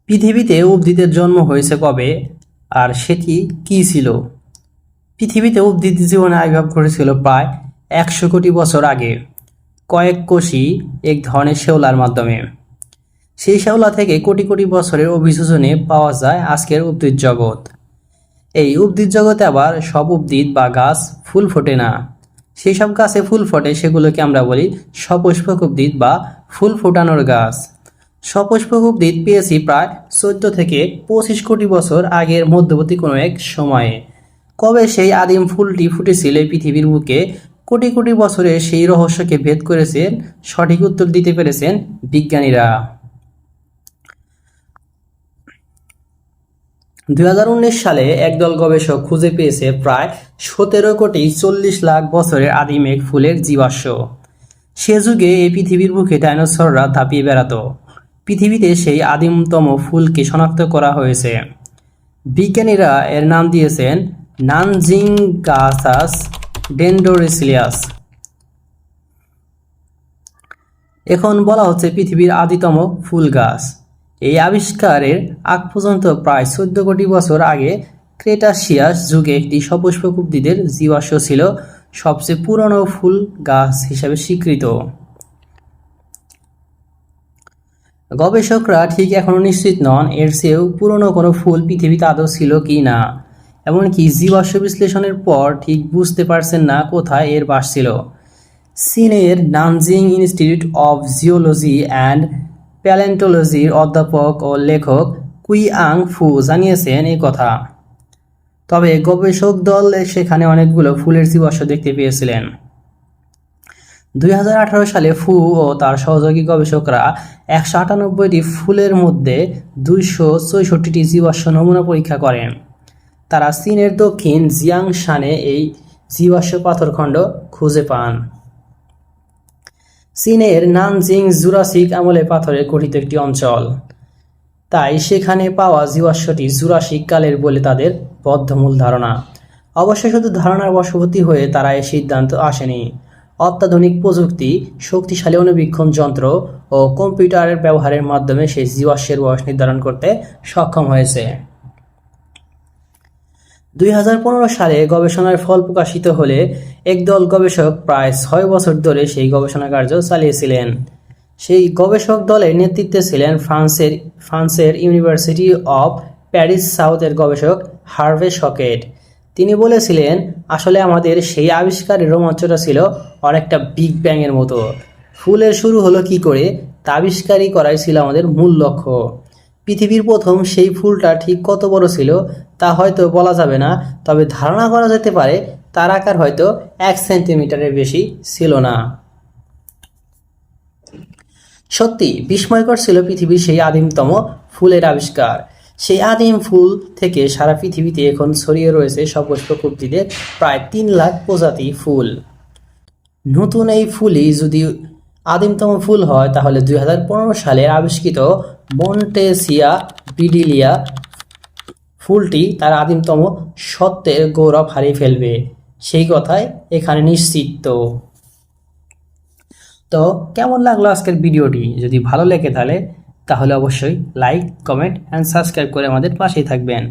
পৃথিবীতে উদ্ভিদের জন্ম হয়েছে কবে আর সেটি কী ছিল? পৃথিবীতে উদ্ভিদ জীবনে আবির্ভাব ঘটেছিল প্রায় 100 কোটি বছর আগে কয়েক কোষী এক ধরনের শেওলার মাধ্যমে। সেই শেওলা থেকে কোটি কোটি বছরের অভিযোজনে পাওয়া যায় আজকের উদ্ভিদ জগৎ। এই উদ্ভিদ জগতে আবার সব উদ্ভিদ বা গাছ ফুল ফোটে না। সেই সব গাছে ফুল ফোটে সেগুলোকে আমরা বলি সপুষ্পক উদ্ভিদ বা ফুল ফোটানোর গাছ। সপুষ্পক উদ্ভিদ পেয়েছি প্রায় 14 থেকে 25 কোটি বছর আগের মধ্যবর্তী কোনো এক সময়ে। কবে সেই আদিম ফুলটি ফুটেছিল এই পৃথিবীর বুকে, কোটি কোটি বছরে সেই রহস্যকে ভেদ করেছেন, সঠিক উত্তর দিতে পেরেছেন বিজ্ঞানীরা। 2019 সালে একদল গবেষক খুঁজে পেয়েছে প্রায় 17 কোটি 40 লাখ বছরের আদিম এক ফুলের জীবাশ্ম। সে যুগে এই পৃথিবীর বুকে ডাইনোসররা ধাপিয়ে বেড়াতো। পৃথিবীতে সেই আদিমতম ফুলকে শনাক্ত করা হয়েছে। বিজ্ঞানীরা এর নাম দিয়েছেন নানজিংগাসাস ডেন্ড্রোসিলিয়াস। এখন বলা হচ্ছে পৃথিবীর আদিতম ফুল গাছ। এই আবিষ্কারের আগ পর্যন্ত প্রায় 14 কোটি বছর আগে ক্রেটাসিয়াস যুগে একটি সপুষ্পক উদ্ভিদের জীবাশ্ম ছিল সবচেয়ে পুরনো ফুল গাছ হিসেবে স্বীকৃত। গবেষকরা ঠিক এখনও নিশ্চিত নন এর চেয়েও পুরনো কোনো ফুল পৃথিবীতে আদৌ ছিল কি না। এমনকি জীবাশ্ম বিশ্লেষণের পর ঠিক বুঝতে পারছেন না কোথায় এর বাস ছিল। চীনের Nanjing institute of geology and প্যালেন্টোলজির অধ্যাপক ও লেখক কুইআং ফু জানিয়েছেন এই কথা। তবে গবেষক দল সেখানে অনেকগুলো ফুলের জীবাশ্ম দেখতে পেয়েছিলেন। 2018 সালে ফু ও তার সহযোগী গবেষকরা 198টি ফুলের মধ্যে 264টি জীবাশ্ম নমুনা পরীক্ষা করেন। তারা চীনের দক্ষিণ জিয়াংশানে এই জীবাশ্ম পাথরখণ্ড খুঁজে পান। চীনের নানজিং জুরাসিক আমলে পাথরে গঠিত একটি অঞ্চল, তাই সেখানে পাওয়া জীবাশ্মটি জুরাসিক কালের বলে তাদের বদ্ধমূল ধারণা। অবশ্য শুধু ধারণার বশবর্তী হয়ে তারা এই সিদ্ধান্ত আসেনি। অত্যাধুনিক প্রযুক্তি, শক্তিশালী অণুবীক্ষণ যন্ত্র ও কম্পিউটারের ব্যবহারের মাধ্যমে সেই জীবাশ্মের বয়স নির্ধারণ করতে সক্ষম হয়েছে। 2015 সালে গবেষণার ফল প্রকাশিত হলে একদল গবেষক প্রায় 6 বছর ধরে সেই গবেষণা কার্য চালিয়েছিলেন। সেই গবেষক দলের নেতৃত্বে ছিলেন ফ্রান্সের ইউনিভার্সিটি অব প্যারিস সাউথের গবেষক হার্ভে শকেট। তিনি বলেছিলেন, আসলে আমাদের সেই আবিষ্কারের রোমাঞ্চটা ছিল অনেকটা বিগ ব্যাং এর মতো। ফুলের শুরু হলো কি করে তা আবিষ্কারই করাই ছিল আমাদের মূল লক্ষ্য। পৃথিবীর প্রথম সেই ফুলটা ঠিক কত বড় ছিল তা হয়তো বলা যাবে না, তবে ধারণা করা যেতে পারে তার আকার হয়তো 1 সেন্টিমিটারের বেশি ছিল না। সত্যি বিস্ময়কর ছিল পৃথিবীর সেই আদিমতম ফুলের আবিষ্কার। সেই আদিম ফুল থেকে সারা পৃথিবীতে এখন ছড়িয়ে রয়েছে সপুষ্পক উদ্ভিদের প্রায় 3 লাখ প্রজাতি ফুল। নতুন এই ফুলই যদি আদিমতম ফুল হয় তাহলে 2015 সালে আবিষ্কৃত মন্টেসিয়া বিডিলিয়া ফুলটি তার আদিমতম সত্ত্বের গৌরব হারিয়ে ফেলবে, সেই কথাই এখানে নিশ্চিত। তো কেমন লাগলো আজকের ভিডিওটি? যদি ভালো লেগে তাহলে অবশ্যই লাইক, কমেন্ট অ্যান্ড সাবস্ক্রাইব করে আমাদের পাশেই থাকবেন।